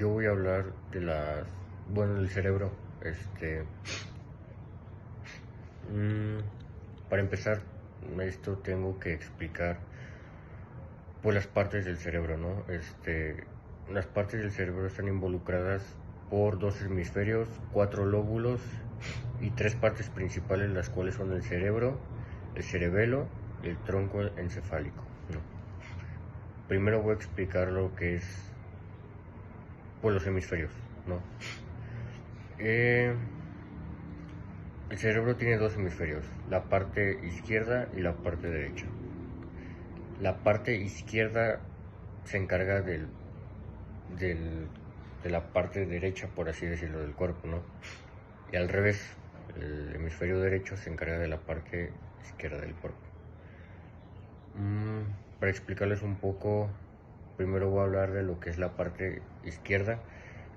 yo voy a hablar del cerebro. Para empezar, esto tengo que explicar pues las partes del cerebro, ¿no? Las partes del cerebro están involucradas por dos hemisferios, cuatro lóbulos y tres partes principales, las cuales son el cerebro, el cerebelo y el tronco encefálico, ¿no? Primero voy a explicar lo que es pues los hemisferios, ¿no? El cerebro tiene dos hemisferios, la parte izquierda y la parte derecha. La parte izquierda se encarga de la parte derecha, por así decirlo, del cuerpo, ¿no? Y al revés, el hemisferio derecho se encarga de la parte izquierda del cuerpo. Para explicarles un poco, primero voy a hablar de lo que es la parte izquierda,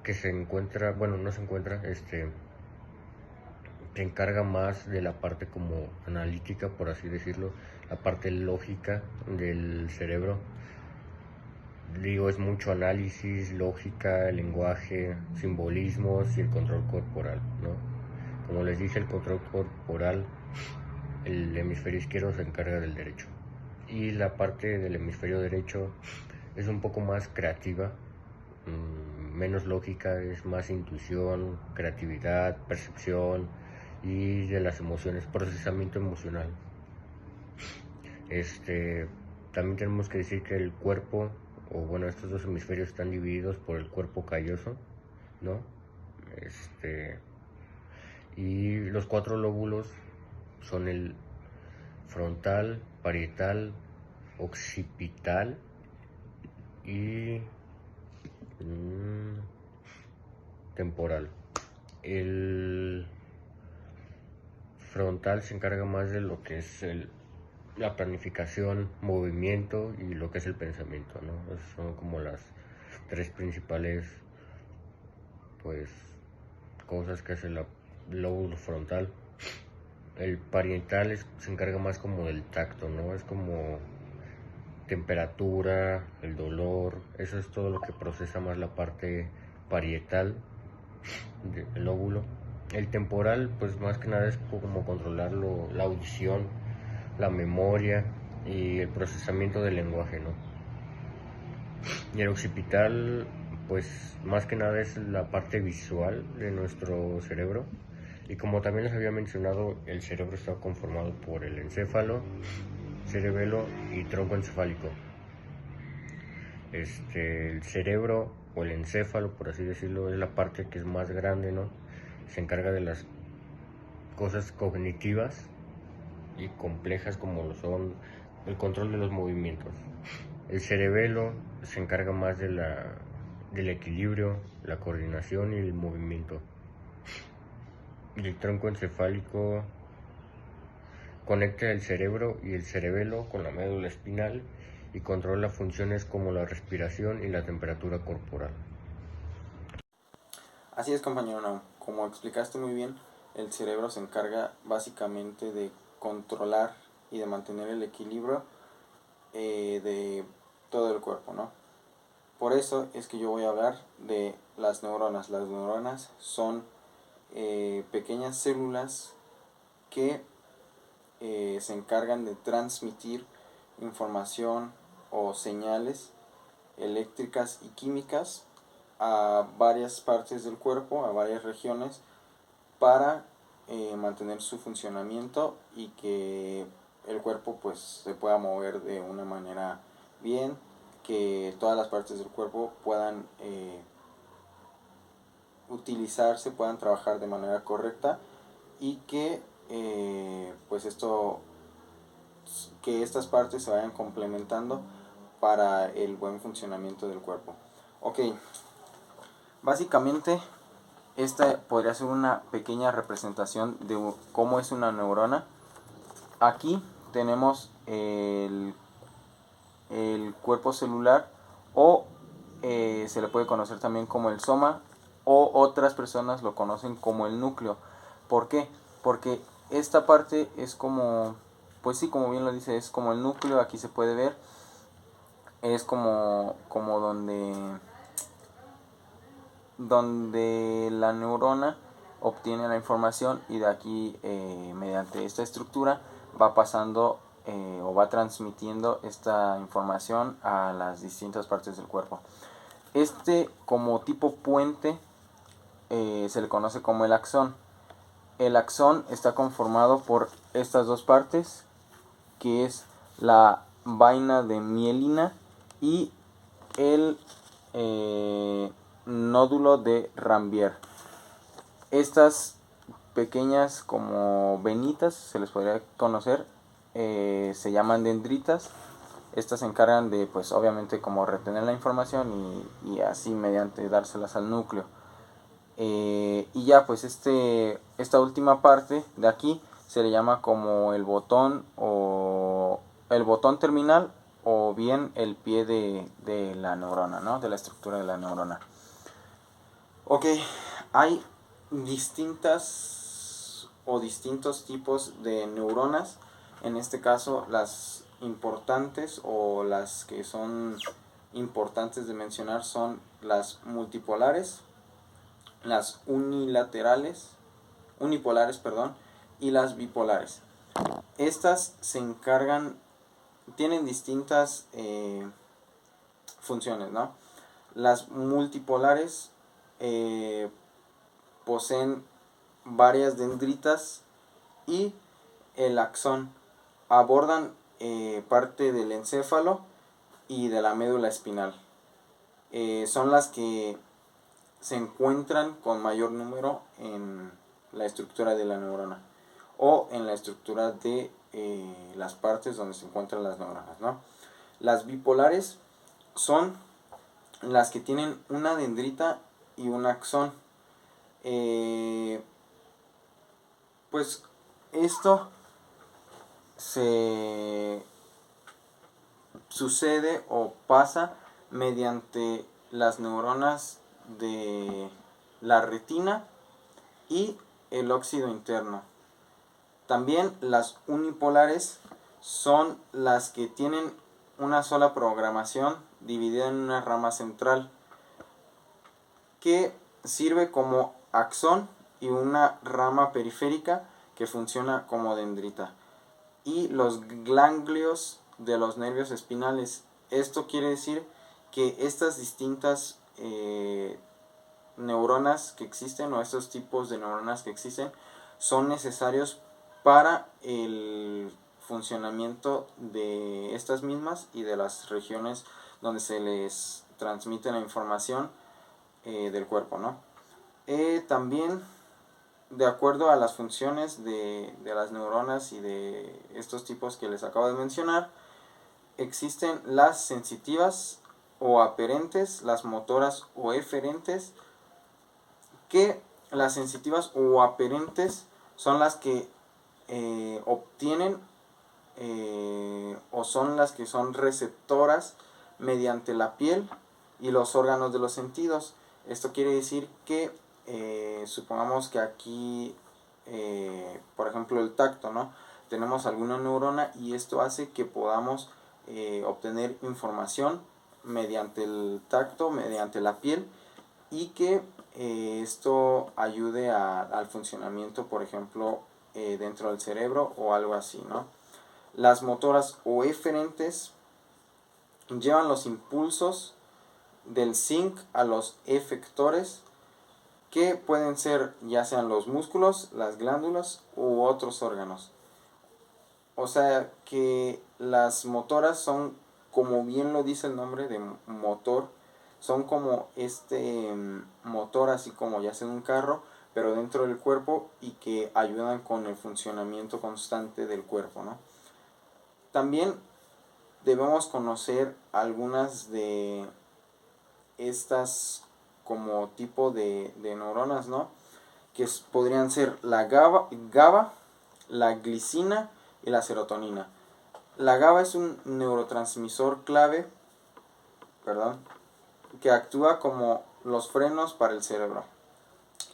que se encuentra, bueno, no se encuentra, se encarga más de la parte como analítica, por así decirlo, la parte lógica del cerebro. Digo, es mucho análisis, lógica, lenguaje, simbolismos y el control corporal, ¿no? Como les dije, el control corporal, el hemisferio izquierdo se encarga del derecho. Y la parte del hemisferio derecho es un poco más creativa, menos lógica, es más intuición, creatividad, percepción y de las emociones, procesamiento emocional. También tenemos que decir que el cuerpo, o bueno, estos dos hemisferios están divididos por el cuerpo calloso, ¿no? Y los cuatro lóbulos son el frontal, parietal, occipital y temporal. El frontal se encarga más de lo que es la planificación, movimiento y lo que es el pensamiento, ¿no? Esas son como las tres principales, pues, cosas que hace el lóbulo frontal. El parietal se encarga más como del tacto, ¿no? Es como temperatura, el dolor, eso es todo lo que procesa más la parte parietal del lóbulo. El temporal, pues más que nada es como controlar la audición, la memoria y el procesamiento del lenguaje, ¿no? Y el occipital, pues más que nada es la parte visual de nuestro cerebro. Y como también les había mencionado, el cerebro está conformado por el encéfalo, cerebelo y tronco encefálico. El cerebro o el encéfalo, por así decirlo, es la parte que es más grande, ¿no? Se encarga de las cosas cognitivas y complejas como lo son el control de los movimientos. El cerebelo se encarga más del equilibrio, la coordinación y el movimiento. Y el tronco encefálico conecta el cerebro y el cerebelo con la médula espinal y controla funciones como la respiración y la temperatura corporal. Así es, compañero Nau. Como explicaste muy bien, el cerebro se encarga básicamente de controlar y de mantener el equilibrio de todo el cuerpo, ¿no? Por eso es que yo voy a hablar de las neuronas. Las neuronas son pequeñas células que se encargan de transmitir información o señales eléctricas y químicas a varias partes del cuerpo, a varias regiones, para mantener su funcionamiento y que el cuerpo pues se pueda mover de una manera bien, que todas las partes del cuerpo puedan utilizarse, puedan trabajar de manera correcta y que pues que estas partes se vayan complementando para el buen funcionamiento del cuerpo. Ok, básicamente esta podría ser una pequeña representación de cómo es una neurona. Aquí tenemos el cuerpo celular, o se le puede conocer también como el soma, o otras personas lo conocen como el núcleo. ¿Por qué? Porque esta parte es como, pues sí, como bien lo dice, es como el núcleo. Aquí se puede ver, es como donde donde la neurona obtiene la información y de aquí mediante esta estructura va pasando o va transmitiendo esta información a las distintas partes del cuerpo. Como tipo puente se le conoce como el axón. El axón está conformado por estas dos partes, que es la vaina de mielina y el nódulo de Ranvier. Estas pequeñas como venitas, se les podría conocer, se llaman dendritas. Estas se encargan de, pues obviamente, como retener la información y así mediante dárselas al núcleo. Y ya pues esta última parte de aquí se le llama como el botón terminal o bien el pie de la neurona, ¿no? De la estructura de la neurona. Ok, hay distintos tipos de neuronas. En este caso, las importantes o las que son importantes de mencionar son las multipolares, las unipolares, y las bipolares. Estas tienen distintas funciones, ¿no? Las multipolares poseen varias dendritas y el axón. Abordan parte del encéfalo y de la médula espinal. Son las que se encuentran con mayor número en la estructura de la neurona o en la estructura de las partes donde se encuentran las neuronas, ¿no? Las bipolares son las que tienen una dendrita y un axón. Pues esto se sucede o pasa mediante las neuronas de la retina y el óxido interno. También las unipolares son las que tienen una sola programación dividida en una rama central que sirve como axón y una rama periférica que funciona como dendrita, y los ganglios de los nervios espinales. Esto quiere decir que estas distintas neuronas que existen, o estos tipos de neuronas que existen, son necesarios para el funcionamiento de estas mismas y de las regiones donde se les transmite la información del cuerpo, ¿no? También, de acuerdo a las funciones de las neuronas y de estos tipos que les acabo de mencionar, existen las sensitivas o aferentes, las motoras o eferentes, que las sensitivas o aferentes son las que obtienen o son las que son receptoras mediante la piel y los órganos de los sentidos. Esto quiere decir que supongamos que aquí por ejemplo el tacto, ¿no? Tenemos alguna neurona y esto hace que podamos obtener información mediante el tacto, mediante la piel, y que esto ayude al funcionamiento, por ejemplo, dentro del cerebro o algo así, ¿no? Las motoras o eferentes llevan los impulsos del zinc a los efectores, que pueden ser ya sean los músculos, las glándulas u otros órganos. O sea que las motoras son, como bien lo dice el nombre de motor, son como motor, así como ya sea en un carro, pero dentro del cuerpo, y que ayudan con el funcionamiento constante del cuerpo, ¿no? También debemos conocer algunas de estas como tipo de neuronas, ¿no? Que podrían ser la GABA, la glicina y la serotonina. La GABA es un neurotransmisor clave, que actúa como los frenos para el cerebro.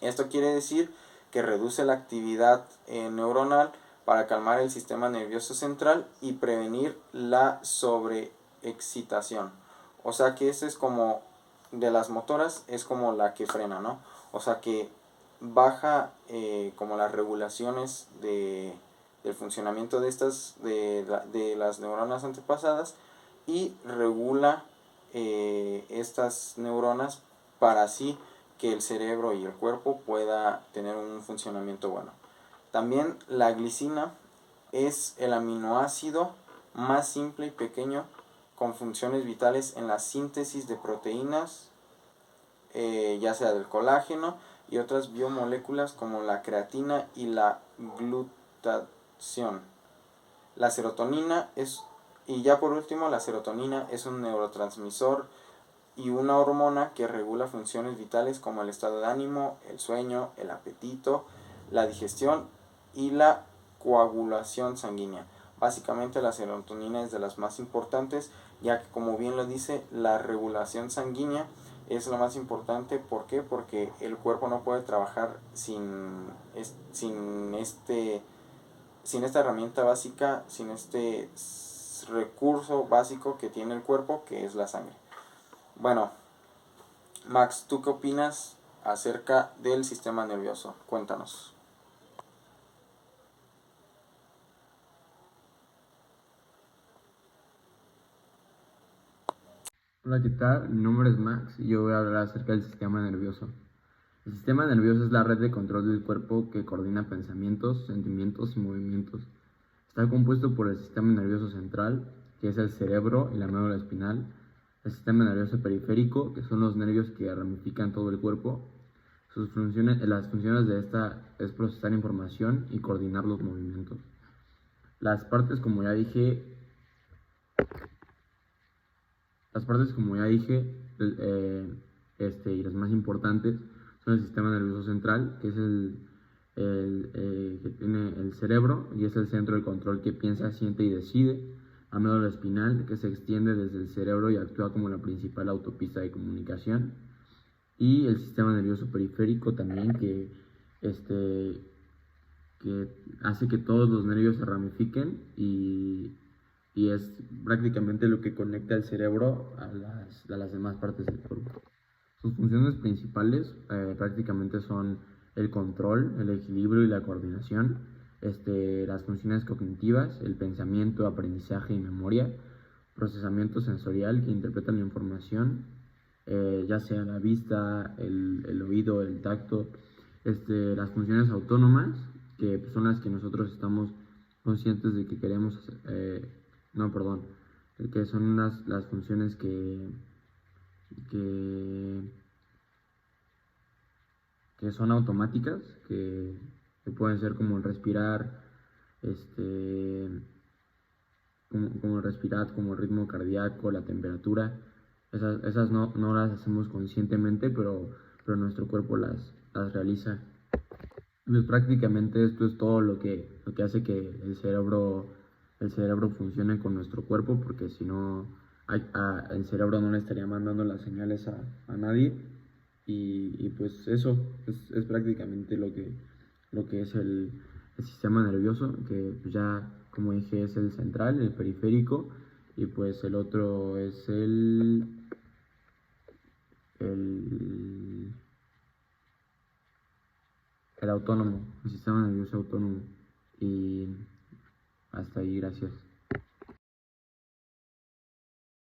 Esto quiere decir que reduce la actividad neuronal para calmar el sistema nervioso central y prevenir la sobreexcitación. O sea que este es como de las motoras es como la que frena, ¿no? O sea que baja como las regulaciones del funcionamiento de estas, de las neuronas antepasadas, y regula estas neuronas para así que el cerebro y el cuerpo pueda tener un funcionamiento bueno. También la glicina es el aminoácido más simple y pequeño con funciones vitales en la síntesis de proteínas, ya sea del colágeno y otras biomoléculas como la creatina y la glutatión. La serotonina es, y ya por último, la serotonina es un neurotransmisor y una hormona que regula funciones vitales como el estado de ánimo, el sueño, el apetito, la digestión y la coagulación sanguínea. Básicamente la serotonina es de las más importantes, ya que como bien lo dice, la regulación sanguínea es lo más importante. ¿Por qué? Porque el cuerpo no puede trabajar sin esta herramienta básica, sin este recurso básico que tiene el cuerpo, que es la sangre. Bueno, Max, ¿tú qué opinas acerca del sistema nervioso? Cuéntanos. Hola, ¿qué tal? Mi nombre es Max y yo voy a hablar acerca del sistema nervioso. El sistema nervioso es la red de control del cuerpo que coordina pensamientos, sentimientos y movimientos. Está compuesto por el sistema nervioso central, que es el cerebro y la médula espinal, el sistema nervioso periférico, que son los nervios que ramifican todo el cuerpo. Las funciones de esta es procesar información y coordinar los movimientos. Las partes, como ya dije, y las más importantes son el sistema nervioso central, que es que tiene el cerebro y es el centro de control que piensa, siente y decide. La médula espinal, que se extiende desde el cerebro y actúa como la principal autopista de comunicación. Y el sistema nervioso periférico también, que hace que todos los nervios se ramifiquen y es prácticamente lo que conecta el cerebro a las demás partes del cuerpo. Sus funciones principales prácticamente son el control, el equilibrio y la coordinación, las funciones cognitivas, el pensamiento, aprendizaje y memoria, procesamiento sensorial que interpreta la información, ya sea la vista, el oído, el tacto, las funciones autónomas, que son las que nosotros estamos conscientes de que queremos no, perdón, que son las funciones que, que son automáticas, que pueden ser como el respirar, como el respirar, como el ritmo cardíaco, la temperatura. Esas no las hacemos conscientemente, pero nuestro cuerpo las realiza. Pues prácticamente esto es todo lo que hace que el cerebro funcione con nuestro cuerpo, porque si no, el cerebro no le estaría mandando las señales a nadie. Y pues eso es prácticamente lo que es el sistema nervioso, que pues ya, como dije, es el central, el periférico, y pues el otro es el el autónomo, el sistema nervioso autónomo. Y hasta ahí, gracias.